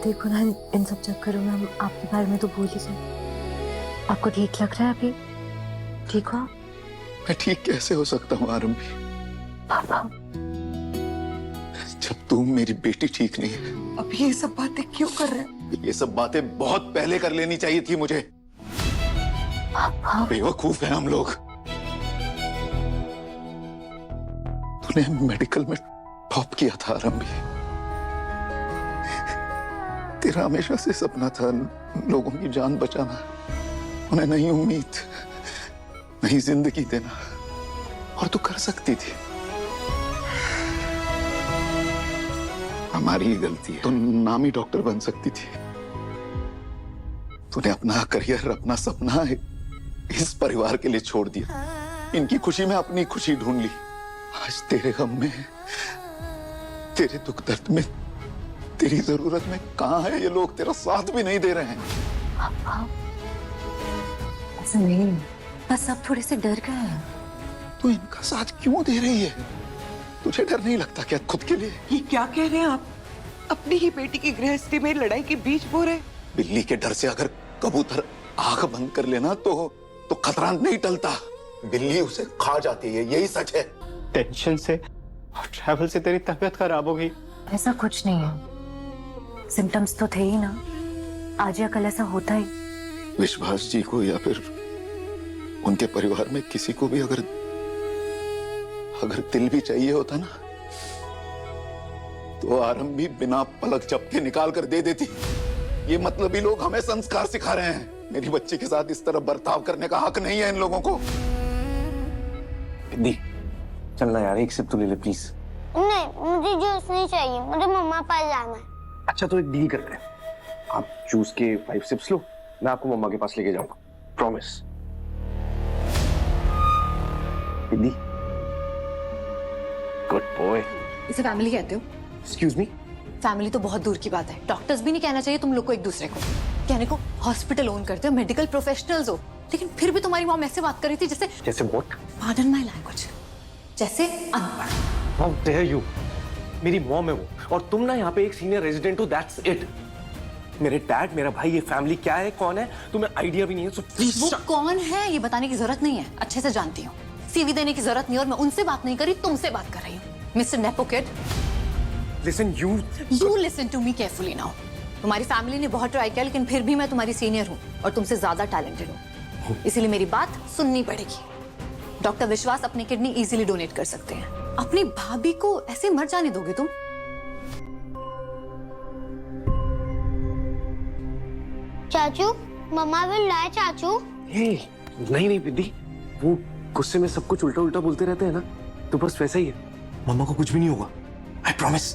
देखो ना, इन सब चक्करों में हम आपके बारे में तो भूल ही जाए। आपको ठीक लग रहा है अभी? ठीक हो? मैं ठीक कैसे हो सकता हूँ आरंभी, पापा जब तू मेरी बेटी ठीक नहीं है। अब ये सब बातें क्यों कर रहे हैं? ये सब बातें बहुत पहले कर लेनी चाहिए थी मुझे। पापा बेवकूफ है हम लोग। तूने मेडिकल में टॉप किया था आरंभी। तेरा हमेशा से सपना था लोगों की जान बचाना, उन्हें नई उम्मीद, नई जिंदगी देना, और तू कर सकती थी। हमारी ही गलती है। तू नामी डॉक्टर बन सकती थी। तूने अपना करियर, अपना सपना इस परिवार के लिए छोड़ दिया। इनकी खुशी में अपनी खुशी ढूंढ ली। आज तेरे गम में, तेरे दुख दर्द में, तेरी जरूरत में कहां है ये लोग? तेरा साथ भी नहीं दे रहे हैं। पापा ऐसा नहीं, बस अब थोड़े से डर गए हैं। तू इनका साथ क्यों दे रही है? तुझे डर नहीं लगता क्या खुद के लिए? ये क्या कह रहे हैं आप? अपनी ही बेटी की गृहस्थी में लड़ाई के बीच बो रहे। बिल्ली के डर से अगर कबूतर आंख बंद कर लेना तो खतरा नहीं टलता। बिल्ली उसे खा जाती है, यही सच है। टेंशन से और ट्रैवल से तेरी तबीयत खराब हो गई। ऐसा कुछ नहीं है, सिम्टम्स तो थे ही ना, आज या कल ऐसा होता ही। विश्वास जी को या फिर उनके परिवार में किसी को भी अगर दिल भी चाहिए होता ना, तो आरंभी बिना पलक झपके निकाल कर दे देती। ये मतलबी लोग हमें संस्कार सिखा रहे हैं। मेरी बच्ची के साथ इस तरह बर्ताव करने का हक नहीं है इन लोगों को। दी चलना यार, एक सिप तो ले ले प्लीज। नहीं, मुझे जूस नहीं चाहिए, मुझे मम्मा पास जाना है। अच्छा तो एक डील करते हैं, आप जूस के 5 सिप्स लो, मैं आपको मम्मा के पास लेके जाऊंगा, प्रॉमिस। दी गुड बॉय। इसे फैमिली कहते हो? Excuse me? फैमिली तो बहुत दूर की बात है। डॉक्टर्स भी नहीं कहना चाहिए तुम लोग को एक दूसरे को। कहने को हॉस्पिटल ओन करते हो, मेडिकल प्रोफेशनल्स हो, लेकिन फिर भी तुम्हारी मॉम ऐसे बात कर रही थी जैसे व्हाट? पार्डन माय लैंग्वेज, जैसे अनपढ़। How dare you? मेरी मॉम है वो, और तुम ना यहाँ पे एक सीनियर रेजिडेंट हो, दैट्स इट। मेरे डैड, मेरा भाई, ये फैमिली क्या है, कौन है, तुम्हें आइडिया भी नहीं है, सो प्लीज। वो कौन है ये बताने की जरूरत नहीं है, अच्छे से जानती हूँ। सीवी देने की जरूरत नहीं, और मैं उनसे बात नहीं कर रही, तुमसे बात कर रही हूँ। Mister nepo kid, listen you listen to me carefully now. तुम्हारी फैमिली ने बहुत ट्राई किया, लेकिन फिर भी मैं तुम्हारी सीनियर हूँ और तुमसे ज्यादा टैलेंटेड हूँ, इसीलिए मेरी बात सुननी पड़ेगी। डॉक्टर विश्वास अपनी किडनी इजीली डोनेट कर सकते हैं। अपनी भाभी को ऐसे मर जाने दोगे तुम? चाचू, मम्मा विल डाई चाचू। नहीं नहीं दीदी, वो गुस्से में सब कुछ उल्टा उल्टा बोलते रहते हैं ना, तो बस वैसा ही है। मम्मा को कुछ भी नहीं होगा, आई प्रॉमिस।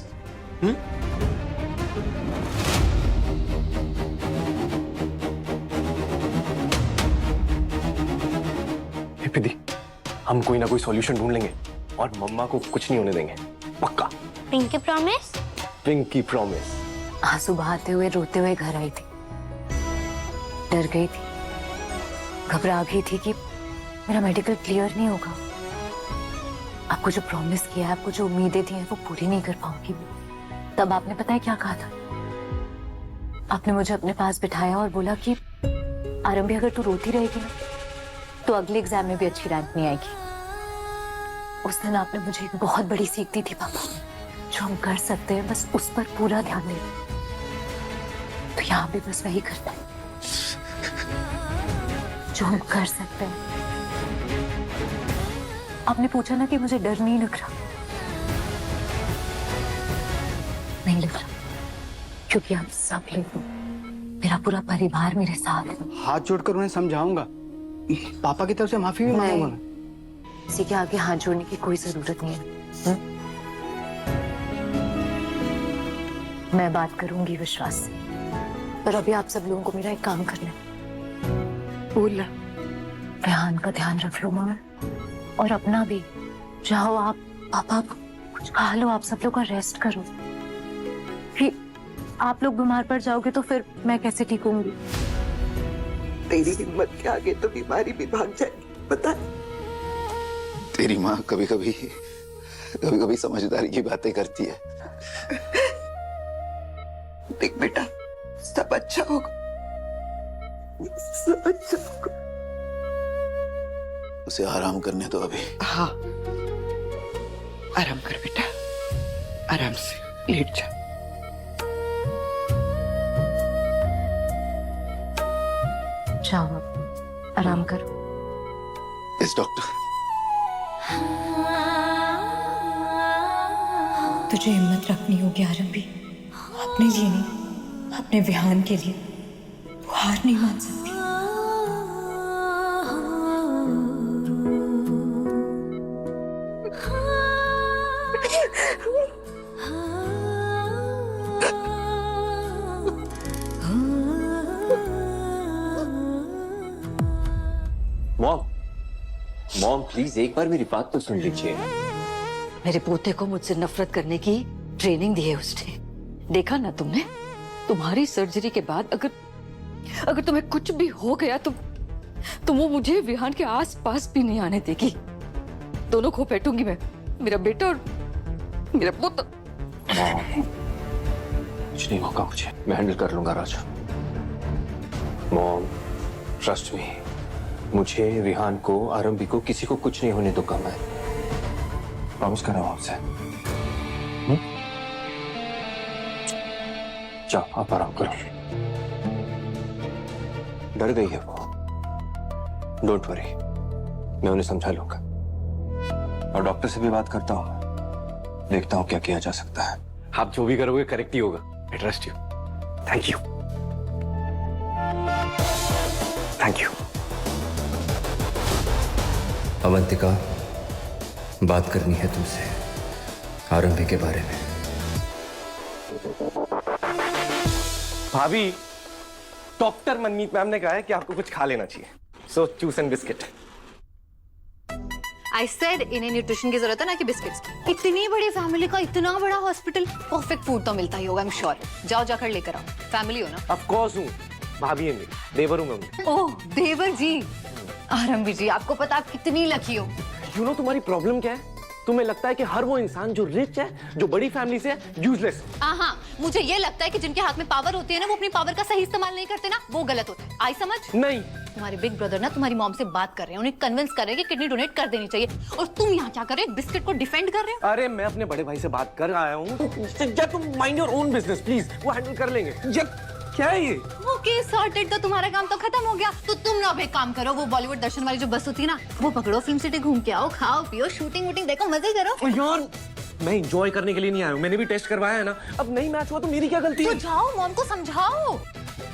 दीदी, हम कोई ना कोई सॉल्यूशन ढूंढ लेंगे और मम्मा को कुछ नहीं होने देंगे, पक्का। Pinky promise? Pinky promise. आंसू बहाते हुए रोते हुए घर आई थी, डर गई थी, घबरा गई थी कि मेरा मेडिकल क्लियर नहीं होगा। आपको जो प्रॉमिस किया है, आपको जो उम्मीदें दी हैं, वो पूरी नहीं कर पाऊंगी। तब आपने पता है क्या कहा था? आपने मुझे अपने पास बिठाया और बोला कि आरंभी, अगर तू रोती रहेगी ना, तो अगले एग्जाम में भी अच्छी रैंक नहीं आएगी। उस दिन आपने मुझे एक बहुत बड़ी सीख दी थी पापा। जो हम कर सकते हैं बस उस पर पूरा ध्यान दें। तो यहाँ भी बस वही करता है, जो हम कर सकते हैं। आपने पूछा ना कि मुझे डर नहीं लग रहा। नहीं लग रहा, क्योंकि आप सब लोग, मेरा पूरा परिवार मेरे साथ है। हाथ जोड़कर उन्हें समझाऊंगा, पापा की तरफ से माफी भी मांगूंगा मैं। किसी के आगे हाथ जोड़ने की कोई जरूरत नहीं है। मैं बात करूंगी विश्वास से, पर अभी आप सब लोगों को मेरा एक काम करना है। बोला रेहान का ध्यान रख लो मम्मी, और अपना भी। जाओ आप, पापा कुछ खा लो, आप सब लोग का रेस्ट करो। फिर आप लोग बीमार पड़ जाओगे तो फिर मैं कैसे ठीक होंगी? तेरी हिम्मत के आगे तो बीमारी भी भाग जाएगी, पता है? तेरी माँ कभी कभी समझदारी की बातें करती है। देख बेटा, सब अच्छा होगा, सब अच्छा होगा। उसे आराम करने दो अभी। हाँ, आराम कर बेटा, आराम से लेट जा। जाओ अब, आराम करो। Yes doctor. तुझे हिम्मत रखनी होगी आरंभी, अपने लिए नहीं, अपने विहान के लिए। तू हार नहीं मान सकती। मॉम प्लीज एक बार मेरी बात तो सुन लीजिए। मेरे पोते को मुझसे नफरत करने की ट्रेनिंग दी है उसने। देखा ना तुमने, तुम्हारी सर्जरी के बाद अगर तुम्हें कुछ भी हो गया तो वो मुझे विहान के आसपास भी नहीं आने देगी। दोनों को बैठूंगी मैं, मेरा बेटा और मेरा पोता। कुछ नहीं होगा मुझे, मैं हैंडल कर लूंगा राजा। मॉम ट्रस्ट मी, मुझे विहान को, आरंभी को, किसी को कुछ नहीं होने दूंगा मैं। प्रॉमिस कर रहा हूं आपसे। जाओ आप आराम करो। डर गई है वो, डोंट वरी, मैं उन्हें समझा लूंगा। और डॉक्टर से भी बात करता हूं, देखता हूं क्या किया जा सकता है। आप जो भी करोगे करेक्ट ही होगा। I trust you. Thank you, thank you. Avantika, बात करनी है तुमसे आरंभी के बारे में। भाभी, डॉक्टर मनमीत मैम ने कहा है कि आपको कुछ खा लेना चाहिए, so juice and biscuit. I said इन्हें न्यूट्रिशन की जरूरत है ना कि बिस्किट्स की। इतनी बड़ी फैमिली का इतना बड़ा हॉस्पिटल, परफेक्ट फूड तो मिलता ही होगा, आई एम श्योर। जाओ जाकर लेकर आओ, फैमिली हो ना। ऑफ कोर्स हूँ, भाभी है मेरी, देवर हूँ मैं उनकी। ओह देवर जी, आरंभी जी, आपको पता आप कितनी लकी हो। यू नो तुम्हारी प्रॉब्लम क्या है? तुम्हें लगता है कि हर वो इंसान जो रिच है, जो बड़ी फैमिली से है, यूजलेस। हाँ, मुझे ये लगता है कि जिनके हाथ में पावर होती है ना, वो अपनी पावर का सही इस्तेमाल नहीं करते ना, वो गलत होता है। आई समझ? नहीं, तुम्हारे बिग ब्रदर ना तुम्हारी मॉम से बात कर रहे हैं, उन्हें कन्विंस कर रहे हैं कि किडनी डोनेट कर देनी चाहिए, और तुम यहाँ क्या कर रहे हो? बिस्किट को डिफेंड कर रहे हो? अरे मैं अपने बड़े भाई से बात कर आया हूँ। जब तुम mind your own business please, वो हैंडल कर लेंगे। जब क्या है ये? ओके सॉर्टेड, तो तुम्हारा काम तो खत्म हो गया। तो तुम ना अब एक काम करो, वो बॉलीवुड दर्शन वाली जो बस होती है ना, वो पकड़ो, फिल्म सिटी घूम के आओ, खाओ पियो, शूटिंग वूटिंग देखो, मजे करो। यार मैं एंजॉय करने के लिए नहीं आया हूँ, मैंने भी टेस्ट करवाया है ना। अब नहीं मैच हुआ तो मेरी क्या गलती है? तो जाओ मॉम को समझाओ,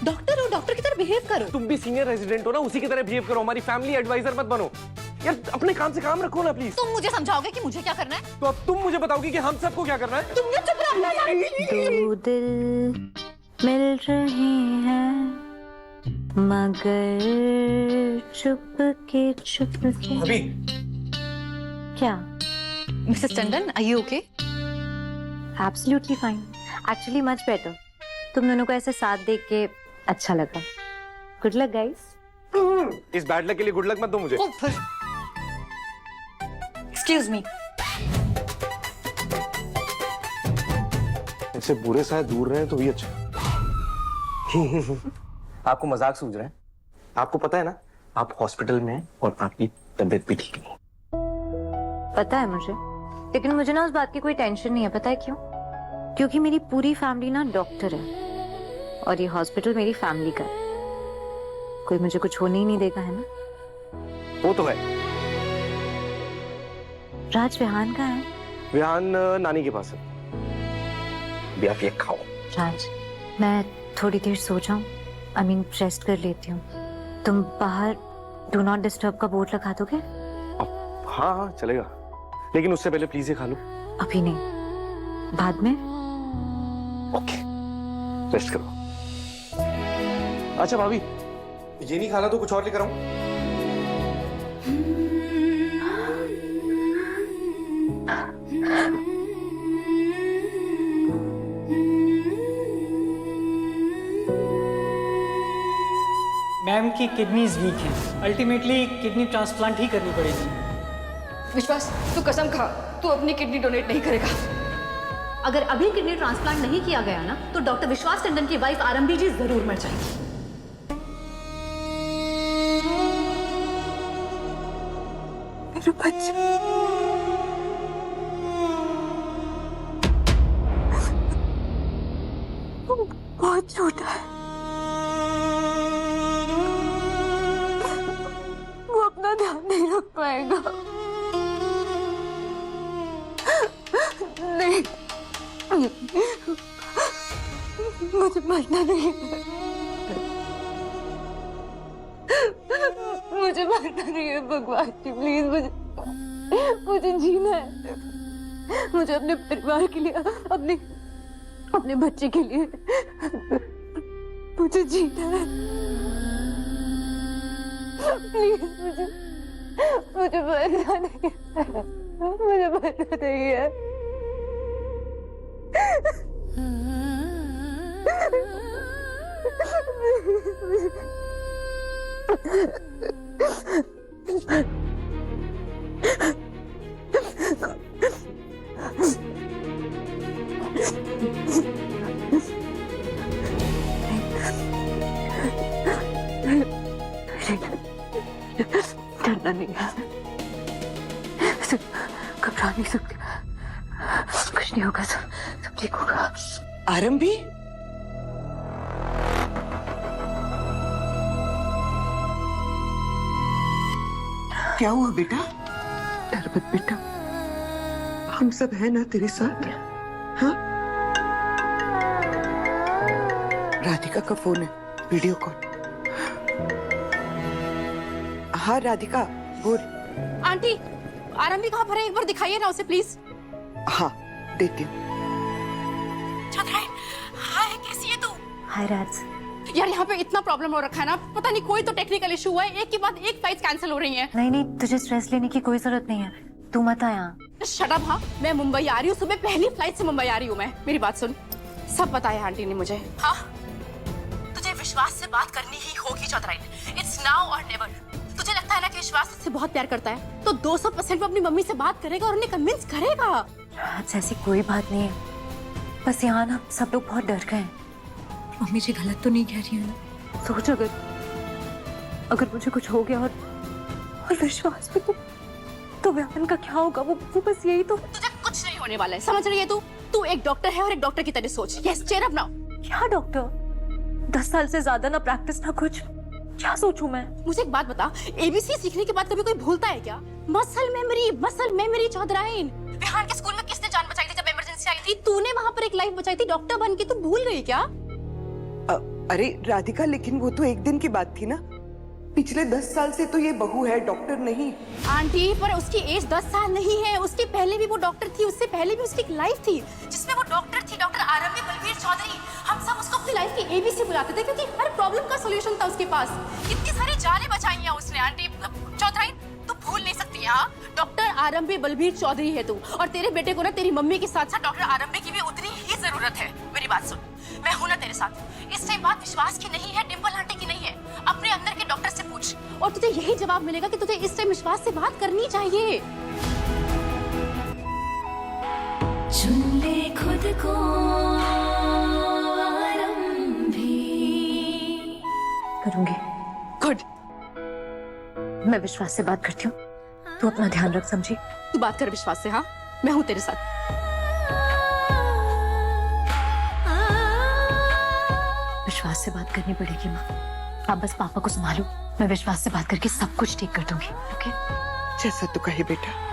डॉक्टर हो, डॉक्टर की तरह बिहेव करो। तुम भी सीनियर रेजिडेंट हो ना, उसी की तरह बिहेव करो, हमारी फैमिली एडवाइजर मत बनो। यार अपने काम से काम रखो ना प्लीज। तुम मुझे समझाओगे कि मुझे क्या करना है? तो अब तुम मुझे बताओगी कि हम सबको क्या करना है? तुमने चुप रहना यार। दो दिल मिल रहे हैं मगर चुपके चुपके। अभी क्या? Missus Tandon, are you okay? Absolutely fine, actually much better. तुम दोनों को ऐसे साथ देख के अच्छा लगा। Good luck guys. इस बैड लक के लिए गुड लक मत दो मुझे। Excuse me. इससे बुरे शायद दूर रहे तो भी अच्छा। आपको मजाक सूझ रहा है? आपको पता है ना, आप हॉस्पिटल में हैं और आपकी तबीयत भी ठीक नहीं। पता है मुझे, लेकिन मुझे ना उस बात की कोई टेंशन नहीं है। पता है क्यों? क्योंकि मेरी पूरी फैमिली ना डॉक्टर है और ये हॉस्पिटल मेरी फैमिली का है। कोई मुझे कुछ होने ही नहीं देगा, है ना? वो तो है। राज विहान कहाँ है? विहान नानी के पास है। भी आप ये खाओ। राज, मैं थोड़ी देर सो जाऊं, आई मीन रेस्ट कर लेती हूँ। तुम बाहर डू नॉट डिस्टर्ब का बोर्ड लगा दोगे? हाँ हाँ चलेगा, लेकिन उससे पहले प्लीज ये खा लो। अभी नहीं, बाद में। ओके, रेस्ट करो। अच्छा भाभी, ये नहीं खाना तो कुछ और लेकर आऊं? मैम की किडनीज वीक हैं, अल्टीमेटली किडनी ट्रांसप्लांट ही करनी पड़ेगी। विश्वास, तू कसम खा, तू अपनी किडनी डोनेट नहीं करेगा। अगर अभी किडनी ट्रांसप्लांट नहीं किया गया ना तो डॉक्टर विश्वास टंडन की वाइफ आरंभी जी जरूर मर जाएगी। मेरा बच्चा बहुत छोटा है, वो अपना ध्यान नहीं रख पाएगा। नहीं, मुझे मरना नहीं है, मुझे मरना नहीं है भगवान जी, प्लीज मुझे जीना है। मुझे अपने परिवार के लिए, अपने बच्चे के लिए मुझे जीना है। प्लीज मुझे मरना नहीं है, मुझे मरना नहीं है। डरना नहीं है, घबरा नहीं सकती, कुछ नहीं होगा, सब ठीक होगा। आरंभी, क्या हुआ बेटा? डर मत बेटा, हम सब हैं ना तेरे साथ। हाँ, राधिका का फोन है, वीडियो कॉल। हाँ राधिका बोल। आंटी, आरंभी कहाँ पर है? एक बार दिखाइए ना उसे प्लीज। हाँ देती हूँ। हाय, कैसी है तू? हाय राज। यार यहाँ पे इतना प्रॉब्लम हो रखा है ना, पता नहीं कोई तो टेक्निकल इशू हुआ है, एक के बाद एक फ्लाइट्स कैंसिल हो रही हैं। नहीं, तुझे स्ट्रेस लेने की कोई जरूरत नहीं है, तू मत आ यहाँ। Shut up. हाँ, मैं मुंबई आ रही हूँ, सुबह पहली फ्लाइट से मुंबई आ रही हूँ मैं। मेरी बात सुन, सब बताया आंटी ने मुझे। हाँ, तुझे विश्वास से बात करनी ही होगी चौधराइन, इट्स नाउ और नेवर। तुझे लगता है ना कि विश्वास तुझसे बहुत प्यार करता है, तो 200% वो अपनी मम्मी से बात करेगा और उन्हें कन्विंस करेगा। राज, ऐसी कोई बात नहीं है, बस यहाँ ना सब लोग बहुत डर गए हैं। मम्मी जी गलत तो नहीं कह रही है ना? सोच, अगर मुझे कुछ हो गया और विश्वास पे तो व्यापन का क्या होगा? वो बस यही तो। तुझे कुछ नहीं होने वाला है, समझ रही है तू एक डॉक्टर है और एक डॉक्टर की तरह सोच। Yes, cheer up now. क्या डॉक्टर? 10 साल से ज्यादा ना प्रैक्टिस ना कुछ, क्या सोचूं मैं? मुझे एक बात बता, एबीसी सीखने के बाद कभी कोई भूलता है क्या? मसल मेमोरी चौधराइन। बिहार के स्कूल में किसने जान बचाई थी जब इमरजेंसी आई थी? तूने वहाँ पर एक लाइफ बचाई थी डॉक्टर बन के, तू भूल गई क्या? अरे राधिका, लेकिन वो तो एक दिन की बात थी ना, पिछले 10 साल से तो ये बहू है, डॉक्टर नहीं। आंटी, पर उसकी एज 10 साल नहीं है, उसके पहले भी वो डॉक्टर थी, उससे पहले भी उसकी एक लाइफ थी जिसमें वो डॉक्टर थी, डॉक्टर आरंभी बलवीर चौधरी। हम सब उसको अपनी लाइफ की एबीसी बुलाते थे क्योंकि हर प्रॉब्लम का सॉल्यूशन था उसके पास। कितनी सारी जानें बचाई हैं उसने। आंटी चौधरी, तू भूल नहीं सकती। हाँ, डॉक्टर आरंभी बलवीर चौधरी है तू, और तेरे बेटे को ना तेरी मम्मी के साथ साथ डॉक्टर आरंभी की भी उतनी ही जरूरत है। मेरी बात सुन, मैं हूं ना तेरे साथ। इस टाइम बात विश्वास की नहीं है, डिंपल आंटी की नहीं है, अपने अंदर के डॉक्टर से पूछ और तुझे यही जवाब मिलेगा कि तुझे इस टाइम विश्वास से बात करनी चाहिए। चुन ले खुद को आरंभी। करूंगी। गुड, मैं विश्वास से बात करती हूँ, तू अपना ध्यान रख, समझी? तू बात कर विश्वास से। हाँ, मैं हूं तेरे साथ। विश्वास से बात करनी पड़ेगी माँ, आप बस पापा को संभालो, मैं विश्वास से बात करके सब कुछ ठीक कर दूंगी। ओके? जैसा तू कहे बेटा।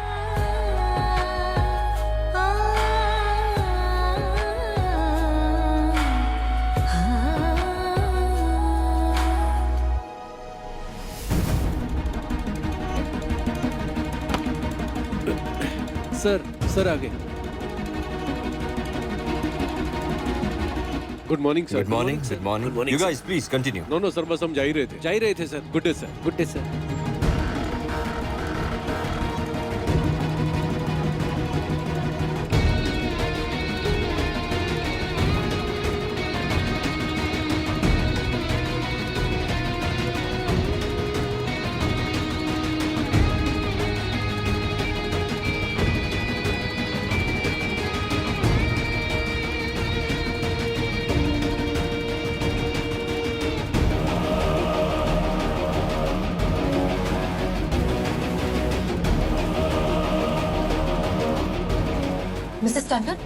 सर आगे। Good morning sir. Good morning. You guys please continue. No sir, बस हम जा ही रहे थे sir. Good day sir. Missus Tandon,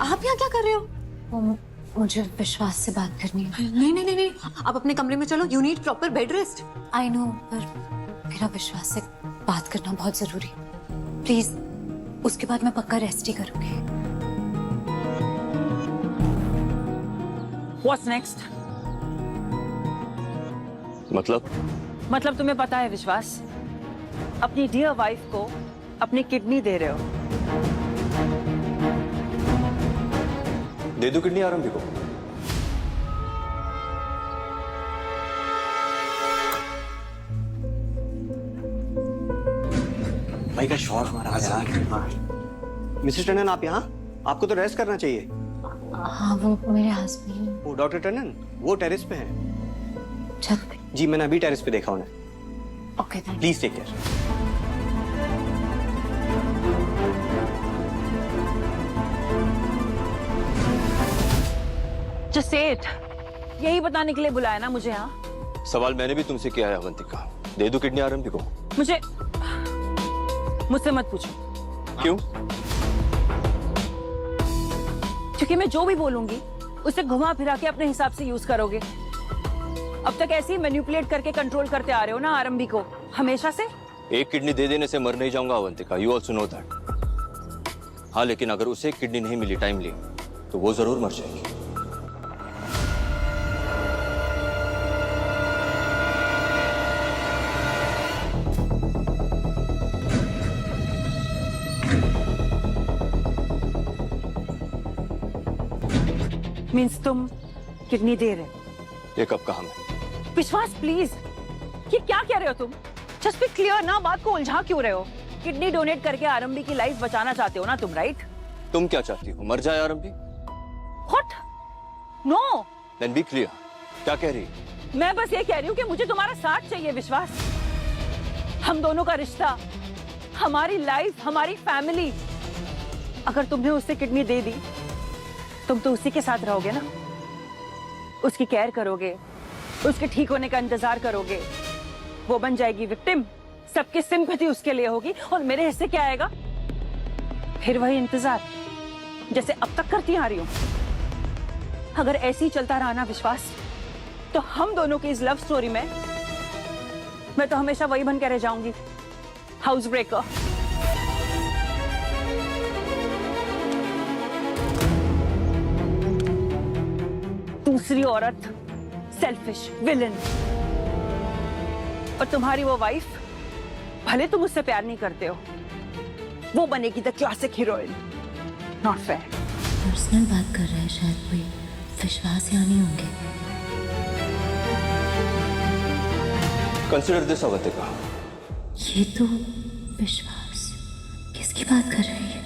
आप यहाँ क्या कर रहे हो? मुझे विश्वास से बात करनी है। नहीं नहीं नहीं नहीं, आप अपने कमरे में चलो। You need proper bed rest. I know, पर मेरा विश्वास से बात करना बहुत जरूरी है। प्लीज, उसके बाद मैं पक्का रेस्ट ही करूंगी। What's next? मतलब तुम्हें पता है विश्वास, अपनी डियर वाइफ को अपनी किडनी दे रहे हो। दे दो किडनी आरंभी को। भाई का शौक हमारा यार। मिसेस टंडन, आप यहाँ? आपको तो रेस्ट करना चाहिए। हाँ, वो मेरे हस्बैंड। वो डॉक्टर टंडन, वो टेरेस पे हैं। छत पे? जी, मैंने अभी टेरेस पे देखा उन्हें। Okay, thank you. Please take care. Just say it. यही बताने के लिए बुलाया ना मुझे यहाँ? सवाल मैंने भी तुमसे किया है अवंतिका, दे दो किडनी आरंभी को। मुझसे मत पूछो। क्यों? क्योंकि मैं जो भी बोलूंगी उसे घुमा फिरा के अपने हिसाब से यूज करोगे। अब तक ऐसे ही मैनिपुलेट करके कंट्रोल करते आ रहे हो ना आरंभी को, हमेशा से। एक किडनी दे देने से मर नहीं जाऊंगा Avantika, you also know that. हाँ, लेकिन अगर उसे किडनी नहीं मिली टाइमली तो वो जरूर मर जाएगी। मीन्स तुम किडनी दे रहे हो? ये कब कहा मैं? विश्वास प्लीज, ये क्या कह रहे हो तुम? जस्ट बी क्लियर ना, बात को उलझा क्यों रहे हो? किडनी डोनेट करके आरंभी की लाइफ बचाना चाहते हो ना तुम, राइट? तुम क्या चाहती हो, मर जाए आरंभी? What? No. Then be clear, क्या कह रही? मैं बस ये कह रही हूँ कि मुझे तुम्हारा साथ चाहिए विश्वास। हम दोनों का रिश्ता, हमारी लाइफ, हमारी फैमिली। अगर तुमने उससे किडनी दे दी, तुम तो उसी के साथ रहोगे ना, उसकी केयर करोगे, उसके ठीक होने का इंतजार करोगे। वो बन जाएगी विक्टिम, सबकी सिंपैथी उसके लिए होगी, और मेरे हिस्से क्या आएगा? फिर वही इंतजार जैसे अब तक करती आ रही हूं। अगर ऐसे ही चलता रहा ना विश्वास, तो हम दोनों की इस लव स्टोरी में मैं तो हमेशा वही बन के रह जाऊंगी, हाउस ब्रेकर। दूसरी औरत, सेल्फिश विलन। और तुम्हारी वो वाइफ, भले तुम उससे प्यार नहीं करते हो, वो बनेगी the classic heroine. Not fair. Personal बात कर रहा है शायद कोई, विश्वास यहाँ नहीं होंगे। Consider this Avantika. ये तो विश्वास किसकी बात कर रही है?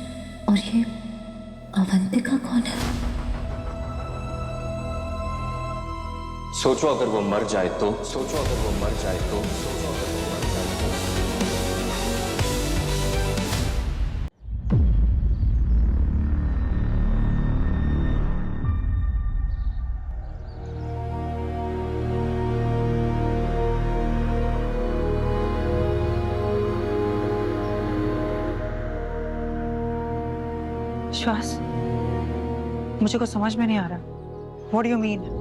और ये अवंतिका कौन है? सोचो अगर वो मर जाए तो, सोचो अगर वो मर जाए तो, सोचो अगर वो मर जाए तो। विश्वास, मुझे कुछ समझ में नहीं आ रहा। What do you mean?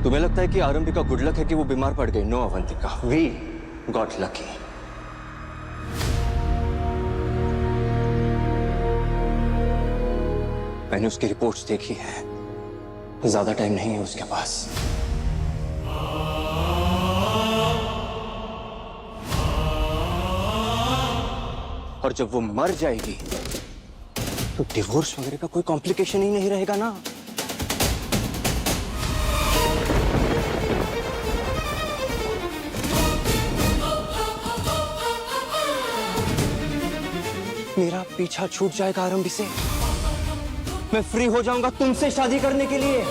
तुम्हें लगता है कि आरंभी का गुड लक है कि वो बीमार पड़ गई? No Avantika, we got lucky. मैंने उसकी रिपोर्ट्स देखी है, ज्यादा टाइम नहीं है उसके पास। और जब वो मर जाएगी तो डिवोर्स वगैरह का कोई कॉम्प्लिकेशन ही नहीं रहेगा ना। मेरा पीछा छूट जाएगा आरंभी से, मैं फ्री हो जाऊंगा तुमसे शादी करने के लिए।